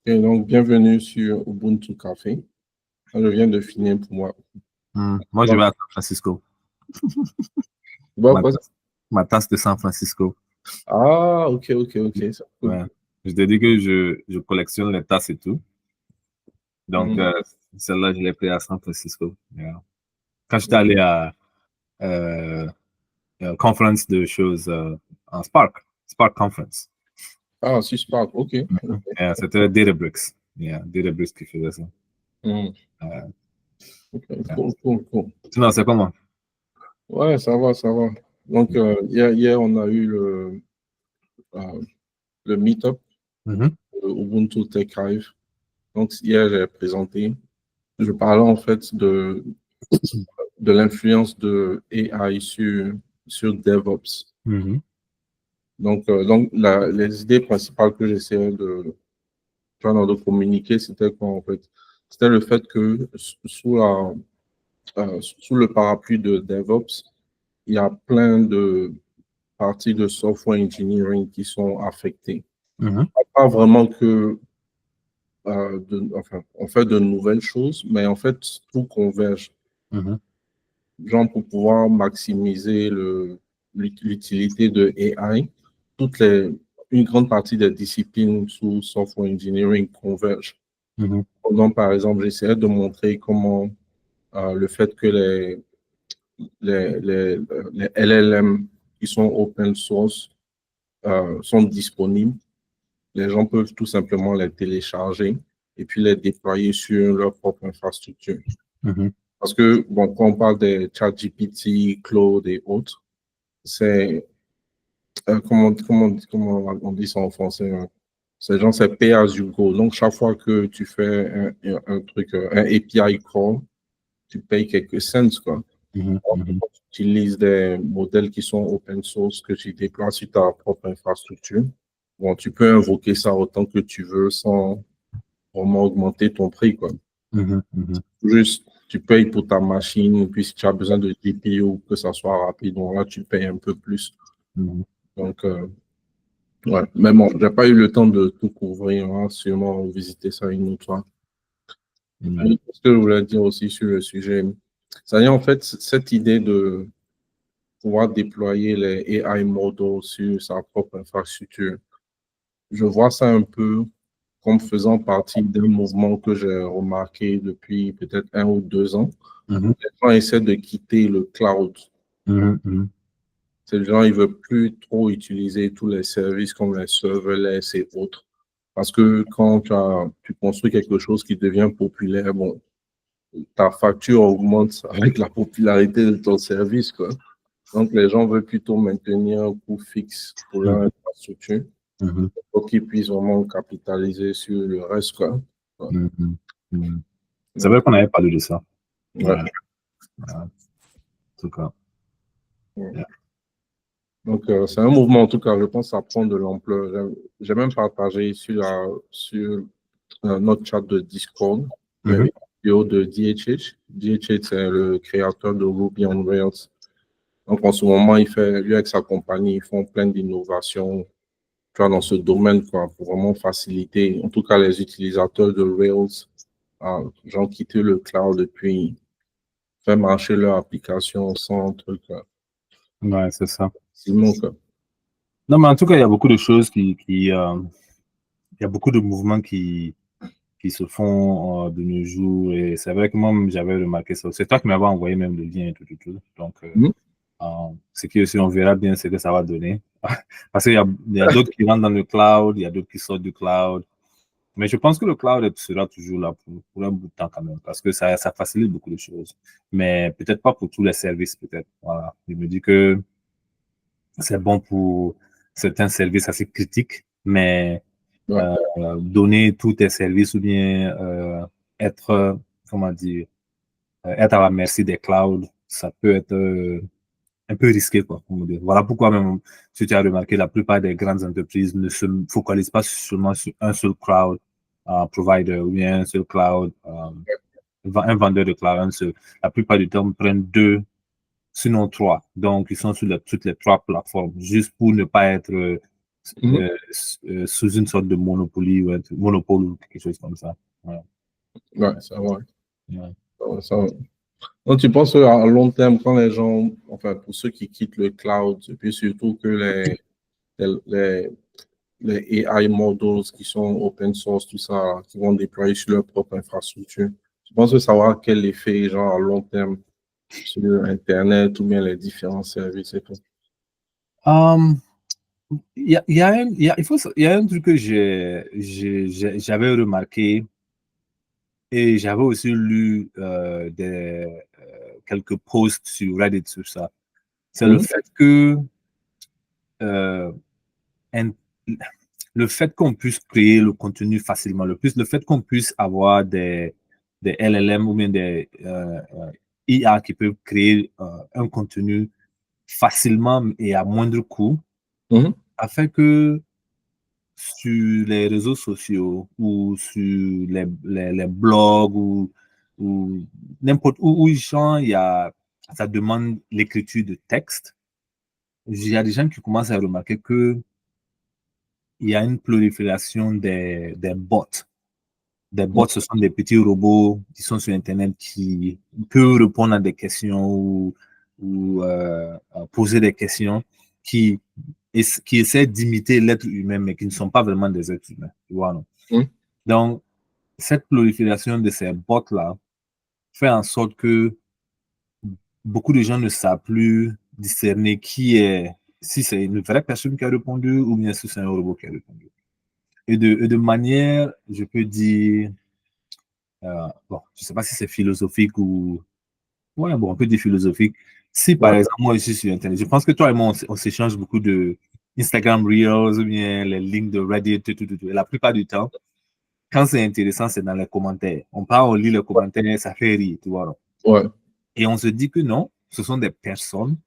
Et donc, bienvenue sur Ubuntu Café. Je viens de finir pour moi. Moi, je vais à San Francisco. Bon, Ma tasse de San Francisco. Ah, ok. Ça, cool. Ouais. Je te dis que je collectionne les tasses et tout. Donc, celle-là, je l'ai pris à San Francisco. Yeah. Quand j'étais allé à conférence de choses en Spark Conference. Ah, si Spark, ok. Yeah, c'était Databricks. Yeah, Databricks qui faisait ça. Cool. Sinon, c'est comment? Ouais, ça va. Donc, hier, on a eu le meet-up Ubuntu Tech Hive. Donc, hier, j'ai présenté. Je parlais en fait de l'influence de AI sur DevOps. Donc, les idées principales que j'essayais de communiquer, c'était quoi en fait? C'était le fait que sous le parapluie de DevOps, il y a plein de parties de software engineering qui sont affectées. Pas vraiment que on fait de nouvelles choses, mais en fait, tout converge. Genre, pour pouvoir maximiser l'utilité de AI, une grande partie des disciplines sous software engineering convergent. Donc, par exemple, j'essayais de montrer comment le fait que les LLM qui sont open source sont disponibles, les gens peuvent tout simplement les télécharger et puis les déployer sur leur propre infrastructure. Parce que, bon, quand on parle des ChatGPT, Claude et autres, c'est, comment on dit ça en français? C'est genre, c'est pay as you go. Donc, chaque fois que tu fais un truc, un API call, tu payes quelques cents, quoi. Tu utilises des modèles qui sont open source, que tu déploies sur ta propre infrastructure. Bon, tu peux invoquer ça autant que tu veux sans vraiment augmenter ton prix, quoi. Juste, tu payes pour ta machine, puis si tu as besoin de GPU, que ça soit rapide, donc là, tu payes un peu plus. Donc, ouais. Mais bon, j'ai pas eu le temps de tout couvrir, hein, sûrement visiter ça une autre fois. Ce que je voulais dire aussi sur le sujet, c'est-à-dire, en fait, cette idée de pouvoir déployer les AI models sur sa propre infrastructure, je vois ça un peu comme faisant partie d'un mouvement que j'ai remarqué depuis peut-être 1 ou 2 ans. Les gens essaient de quitter le cloud. Ces gens, ils ne veulent plus trop utiliser tous les services comme les serverless et autres. Parce que quand tu construis quelque chose qui devient populaire, bon, ta facture augmente avec la popularité de ton service, quoi. Donc, les gens veulent plutôt maintenir un coût fixe pour leur infrastructure pour qu'ils puissent vraiment capitaliser sur le reste, quoi. C'est vrai qu'on avait parlé de ça. Ouais. En tout cas. Donc, c'est un mouvement, en tout cas, je pense que ça prend de l'ampleur. J'ai même partagé sur notre chat de Discord une vidéo de DHH. DHH, c'est le créateur de Ruby on Rails. Donc, en ce moment, lui, avec sa compagnie, ils font plein d'innovations dans ce domaine, quoi, pour vraiment faciliter, en tout cas, les utilisateurs de Rails, genre quitter le cloud et puis faire marcher leur application sans truc. Ouais, c'est ça. Sinon, quoi. Non, mais en tout cas, il y a beaucoup de choses il y a beaucoup de mouvements qui se font de nos jours. Et c'est vrai que moi, j'avais remarqué ça. C'est toi qui m'avais envoyé même le lien et tout. Donc, ce qui aussi, on verra bien ce que ça va donner. Parce qu'il y a d'autres qui rentrent dans le cloud, il y a d'autres qui sortent du cloud. Mais je pense que le cloud sera toujours là pour un bout de temps quand même, parce que ça facilite beaucoup de choses. Mais peut-être pas pour tous les services, peut-être. Voilà. Je me dis que c'est bon pour certains services assez critiques, mais donner tous tes services ou bien être, comment dire, être à la merci des clouds, ça peut être un peu risqué, quoi. Voilà pourquoi même, si tu as remarqué, la plupart des grandes entreprises ne se focalisent pas seulement sur un seul cloud provider ou bien un seul cloud, un vendeur de cloud, un seul. La plupart du temps, prennent 2, sinon 3. Donc, ils sont sur toutes les 3 plateformes, juste pour ne pas être sous une sorte de monopole ou quelque chose comme ça. Ouais. Ouais, ça va. Ouais. Ça va. Donc, tu penses qu'à long terme, quand les gens, enfin, pour ceux qui quittent le cloud, et puis surtout que les AI models qui sont open source, tout ça, qui vont déployer sur leur propre infrastructure, tu penses que ça va avoir quel effet, genre, à long terme sur Internet ou bien les différents services et tout? Il y a un truc que j'avais remarqué et j'avais aussi lu quelques posts sur Reddit sur ça. C'est le fait que euh, un- le fait qu'on puisse créer le contenu facilement, le fait qu'on puisse avoir des LLM ou bien des IA qui peuvent créer un contenu facilement et à moindre coût, a fait que sur les réseaux sociaux ou sur les blogs ou n'importe où genre, ça demande l'écriture de texte, il y a des gens qui commencent à remarquer que il y a une prolifération des bots. Des bots, ce sont des petits robots qui sont sur Internet qui peuvent répondre à des questions ou poser des questions qui, qui essaient d'imiter l'être humain, mais qui ne sont pas vraiment des êtres humains. Tu vois, non? Donc, cette prolifération de ces bots-là fait en sorte que beaucoup de gens ne savent plus discerner si c'est une vraie personne qui a répondu ou bien si c'est un robot qui a répondu. Et de manière, je peux dire, bon, je ne sais pas si c'est philosophique ou... Ouais, bon, un peu des philosophiques. Si, par exemple, moi, je suis sur Internet, je pense que toi et moi, on s'échange beaucoup de Instagram Reels ou bien les links de Reddit, tout. Et la plupart du temps, quand c'est intéressant, c'est dans les commentaires. On part, on lit les commentaires, ça fait rire, tu vois. Ouais. Et on se dit que non, ce sont des personnes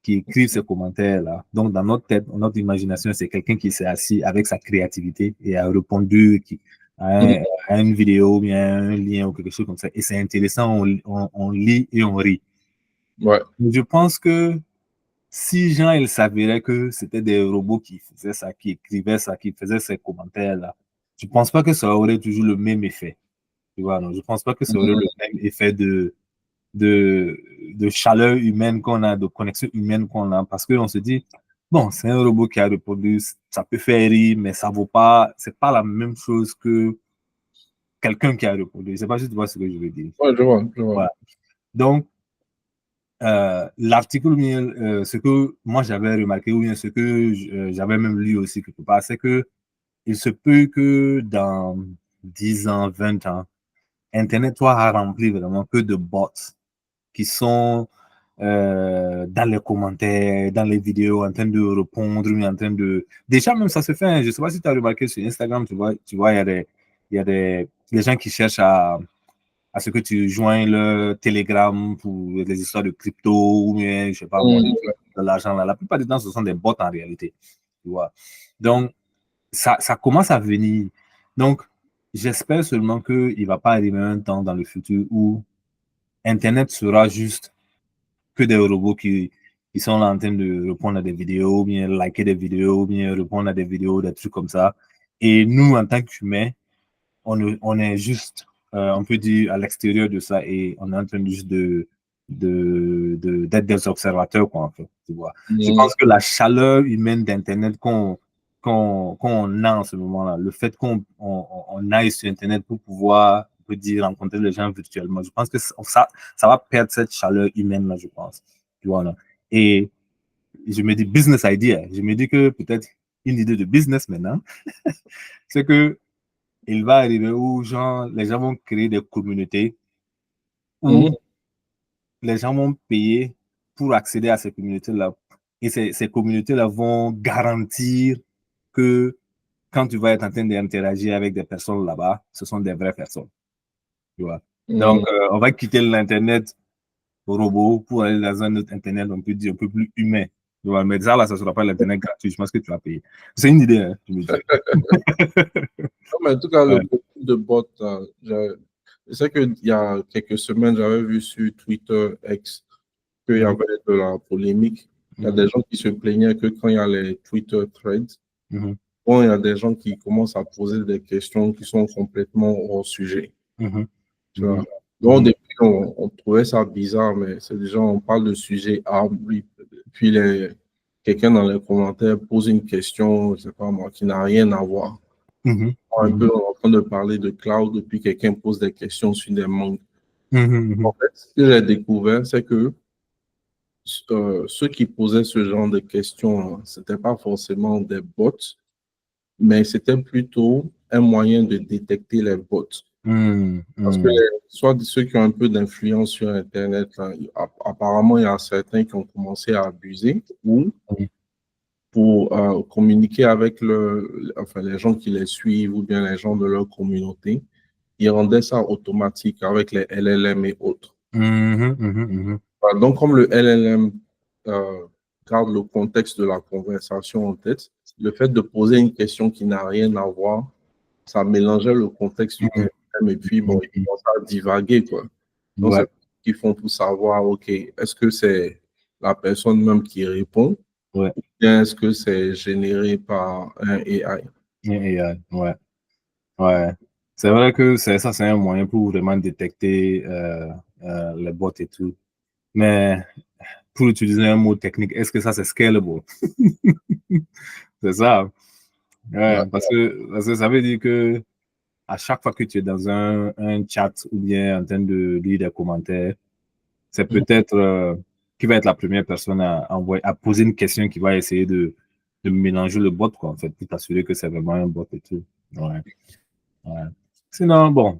qui écrivent ces commentaires-là. Donc, dans notre tête, notre imagination, c'est quelqu'un qui s'est assis avec sa créativité et a répondu à une vidéo, bien un lien ou quelque chose comme ça. Et c'est intéressant, on lit et on rit. Ouais. Je pense que si Jean, il s'avérait que c'était des robots qui faisaient ça, qui écrivaient ça, qui faisaient ces commentaires-là, je ne pense pas que ça aurait toujours le même effet. Tu vois, non? Je ne pense pas que ça aurait le même effet de chaleur humaine qu'on a, de connexion humaine qu'on a, parce qu'on se dit, bon, c'est un robot qui a répondu, ça peut faire rire, mais ça vaut pas, c'est pas la même chose que quelqu'un qui a répondu. Je ne sais pas si tu vois ce que je veux dire. Ouais, je vois. Voilà. Donc, l'article, ce que moi j'avais remarqué, ou bien ce que j'avais même lu aussi quelque part, c'est que il se peut que dans 10 ans, 20 ans, Internet soit rempli vraiment que de bots qui sont dans les commentaires, dans les vidéos, en train de répondre, en train de... Déjà, même ça se fait, hein. Je ne sais pas si tu as remarqué sur Instagram, tu vois, il y a des gens qui cherchent à ce que tu joins le Telegram pour les histoires de crypto ou bien, je sais pas moi, de l'argent là. La plupart du temps, ce sont des bots en réalité, tu vois. Donc, ça commence à venir. Donc, j'espère seulement qu'il ne va pas arriver un temps dans le futur où Internet sera juste que des robots qui sont là en train de répondre à des vidéos, bien liker des vidéos, bien répondre à des vidéos, des trucs comme ça. Et nous, en tant qu'humains, on est juste, on peut dire, à l'extérieur de ça et on est en train juste d'être des observateurs, quoi, en fait, tu vois. Je pense que la chaleur humaine d'Internet qu'on a en ce moment-là, le fait qu'on aille sur Internet pour pouvoir, on peut dire, rencontrer les gens virtuellement, je pense que ça va perdre cette chaleur humaine-là, je pense, tu vois, là. Et je me dis business idea, je me dis que peut-être une idée de business maintenant, c'est que il va arriver où les gens vont créer des communautés où les gens vont payer pour accéder à ces communautés-là. Et ces communautés-là vont garantir que quand tu vas être en train d'interagir avec des personnes là-bas, ce sont des vraies personnes. Tu vois? Donc, on va quitter l'Internet robot pour aller dans un autre Internet, on peut dire, un peu plus humain. Tu vois? Mais ça, là, ça ne sera pas l'Internet gratuit. Je pense que tu vas payer. C'est une idée, hein, je me dis. Non, mais en tout cas, le profil de bot, je sais qu'il y a quelques semaines, j'avais vu sur Twitter X qu'il y avait de la polémique. Il y a des gens qui se plaignaient que quand il y a les Twitter threads, Bon, il y a des gens qui commencent à poser des questions qui sont complètement hors sujet. Tu vois. Donc, au début, on trouvait ça bizarre, mais c'est déjà, on parle de sujet arbre, puis quelqu'un dans les commentaires pose une question, je sais pas moi, qui n'a rien à voir. Un peu en train de parler de cloud, puis quelqu'un pose des questions sur des manques. En fait, ce que j'ai découvert, c'est que ceux qui posaient ce genre de questions, ce n'était pas forcément des bots, mais c'était plutôt un moyen de détecter les bots. Parce que soit ceux qui ont un peu d'influence sur Internet, là, apparemment, il y a certains qui ont commencé à abuser ou pour communiquer avec enfin, les gens qui les suivent ou bien les gens de leur communauté, ils rendaient ça automatique avec les LLM et autres. Donc, comme le LLM garde le contexte de la conversation en tête, le fait de poser une question qui n'a rien à voir, ça mélangeait le contexte du LLM et puis, bon, ils commencent à divaguer, quoi. Donc, c'est ce qu'ils font pour savoir, OK, est-ce que c'est la personne même qui répond ou bien est-ce que c'est généré par un AI? Ouais. C'est vrai que ça, c'est un moyen pour vraiment détecter les bots et tout. Mais pour utiliser un mot technique, est-ce que ça, c'est scalable? C'est ça. Parce que ça veut dire que à chaque fois que tu es dans un chat ou bien en train de lire des commentaires, c'est peut-être qui va être la première personne à poser une question qui va essayer de mélanger le bot, quoi, en fait, pour t'assurer que c'est vraiment un bot et tout. Ouais. Sinon, bon,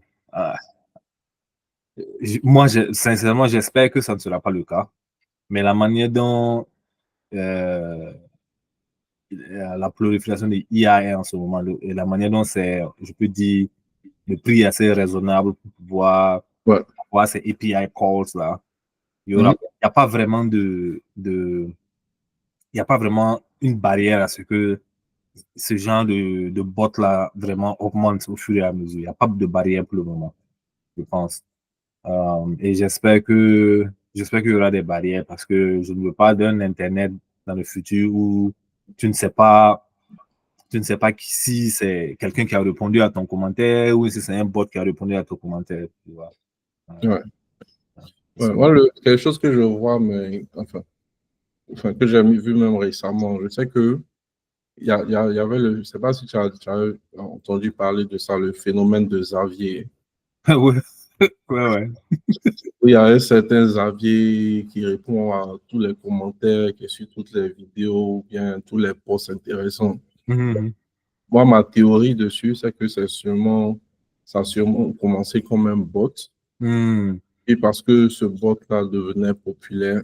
moi, sincèrement, j'espère que ça ne sera pas le cas. Mais la manière dont la prolifération des IA est en ce moment, et la manière dont c'est, je peux dire, le prix est assez raisonnable pour pouvoir avoir ces API calls là. Il n'y a pas vraiment il n'y a pas vraiment une barrière à ce que ce genre de bot là vraiment augmente au fur et à mesure. Il n'y a pas de barrière pour le moment, je pense. Et j'espère qu'il y aura des barrières parce que je ne veux pas d'un Internet dans le futur où tu ne sais pas si c'est quelqu'un qui a répondu à ton commentaire ou si c'est un bot qui a répondu à ton commentaire. Tu vois. Moi, quelque chose que je vois, mais enfin que j'ai vu même récemment, je sais que il y avait je ne sais pas si tu as entendu parler de ça, le phénomène de Xavier. Ouais. Il y a un certain Xavier qui répond à tous les commentaires, qui suit toutes les vidéos, ou bien tous les posts intéressants. Moi, ma théorie dessus, c'est que ça a sûrement commencé comme un bot. Et parce que ce bot-là devenait populaire,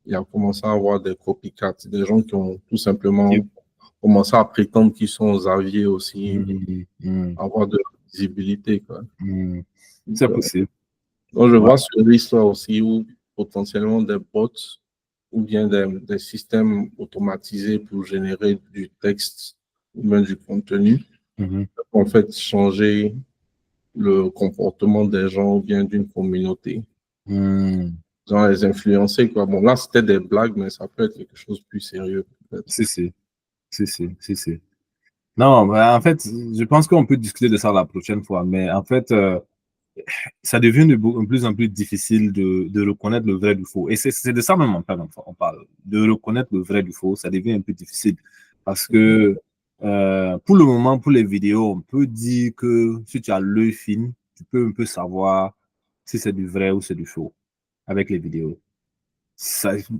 il a commencé à avoir des copycats, des gens qui ont tout simplement commencé à prétendre qu'ils sont Xavier aussi, avoir de la visibilité, quoi. C'est possible. Donc, je vois sur l'histoire aussi où potentiellement des bots ou bien des systèmes automatisés pour générer du texte ou même du contenu, en fait, changer le comportement des gens ou bien d'une communauté. Genre les influencer, quoi. Bon, là, c'était des blagues, mais ça peut être quelque chose de plus sérieux, peut-être. Si. Non, en fait, je pense qu'on peut discuter de ça la prochaine fois, mais en fait, ça devient de plus en plus difficile de reconnaître le vrai du faux. Et c'est de ça même on parle. De reconnaître le vrai du faux, ça devient un peu difficile. Parce que pour le moment, pour les vidéos, on peut dire que si tu as l'œil fin, tu peux un peu savoir si c'est du vrai ou c'est du faux avec les vidéos.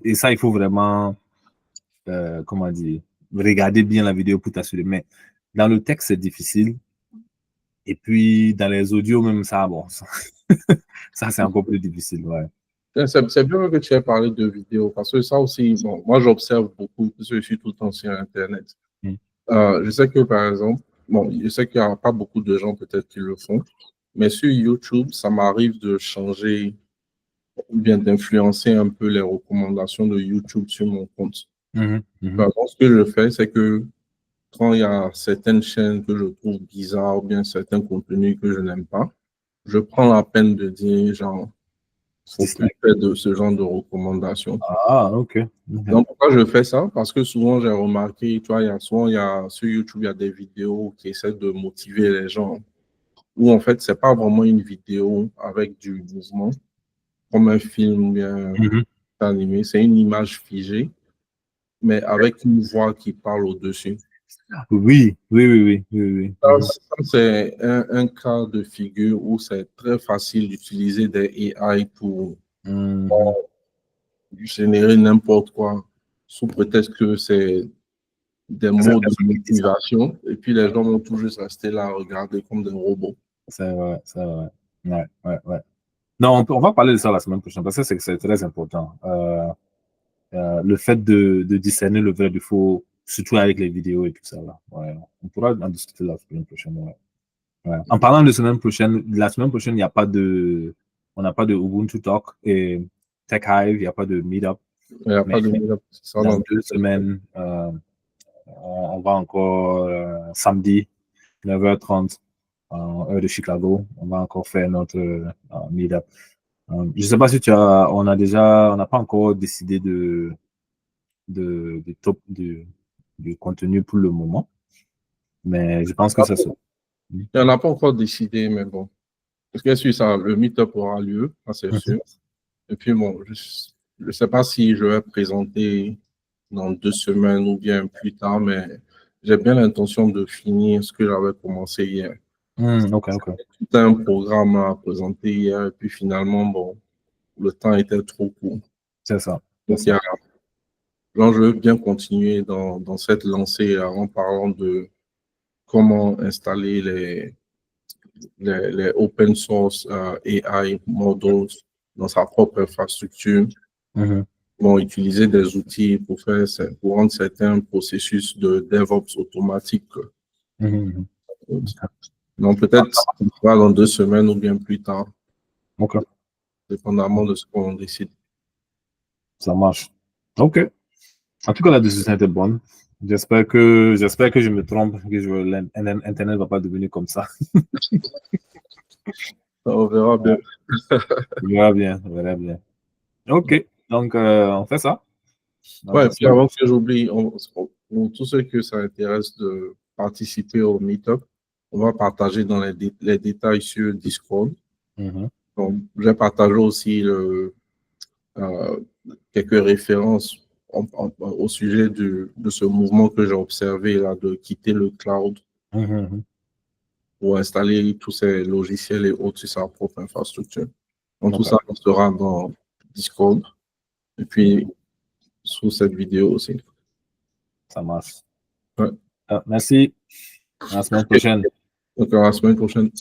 Et ça, il faut vraiment, comment dire, regarder bien la vidéo pour t'assurer. Mais dans le texte, c'est difficile. Et puis, dans les audios, même ça, bon, ça c'est encore plus difficile, ouais. C'est bien que tu aies parlé de vidéos, parce que ça aussi, bon, moi, j'observe beaucoup, parce que je suis tout le temps sur Internet. Je sais que, par exemple, bon, je sais qu'il n'y a pas beaucoup de gens peut-être qui le font, mais sur YouTube, ça m'arrive de changer ou bien d'influencer un peu les recommandations de YouTube sur mon compte. Par exemple, ce que je fais, c'est que quand il y a certaines chaînes que je trouve bizarres ou bien certains contenus que je n'aime pas, je prends la peine de dire, genre, pour plus faire de ce genre de recommandations. Ah, ok. Donc, pourquoi je fais ça? Parce que souvent, j'ai remarqué, tu vois, sur YouTube, il y a des vidéos qui essaient de motiver les gens, où en fait, c'est pas vraiment une vidéo avec du mouvement, comme un film bien animé, c'est une image figée, mais avec une voix qui parle au-dessus. Oui, oui, oui, oui, oui, oui. Ça, c'est un cas de figure où c'est très facile d'utiliser des AI pour générer n'importe quoi, sous prétexte que c'est des mots de motivation, et puis les gens vont tout juste rester là à regarder comme des robots. C'est vrai, c'est vrai. Ouais, ouais, ouais. Non, on va parler de ça la semaine prochaine, parce que c'est très important. Le fait de discerner le vrai du faux, surtout avec les vidéos et tout ça. Là. Ouais. On pourra en discuter la semaine prochaine. Ouais. Ouais. En parlant de semaine prochaine, la semaine prochaine, il n'y a pas de, on n'a pas de Ubuntu Talk et Tech Hive, il n'y a pas de Meetup. Il n'y a pas de ça dans 2 semaines, on va encore samedi, 9h30, heure de Chicago, on va encore faire notre Meetup. Je ne sais pas si on n'a pas encore décidé du contenu pour le moment, mais je pense que ça se. Il n'y en a pas encore décidé, mais bon. Parce que si ça, le meet-up aura lieu, c'est sûr. Et puis bon, je ne sais pas si je vais présenter dans 2 semaines ou bien plus tard, mais j'ai bien l'intention de finir ce que j'avais commencé hier. Ok. C'était un programme à présenter hier, et puis finalement, bon, le temps était trop court. C'est ça. Donc, je veux bien continuer dans cette lancée en parlant de comment installer les open source AI models dans sa propre infrastructure. Vont utiliser des outils pour rendre certains processus de DevOps automatiques. Donc, peut-être dans 2 semaines ou bien plus tard. Ok. Dépendamment de ce qu'on décide. Ça marche. Ok. En tout cas, la décision était bonne. J'espère que je me trompe, que l'Internet ne va pas devenir comme ça. On verra bien. On verra bien, on verra bien. Ok, donc on fait ça. Ouais, puis avant que j'oublie, pour tous ceux que ça intéresse de participer au meet-up, on va partager dans les détails sur Discord. Donc, je vais partager aussi quelques références au sujet de ce mouvement que j'ai observé là, de quitter le cloud pour installer tous ces logiciels et autres sur sa propre infrastructure. Donc, tout ça sera dans Discord et puis sous cette vidéo aussi. Ça marche. Ouais. Merci. À la semaine prochaine. Donc, à la semaine prochaine.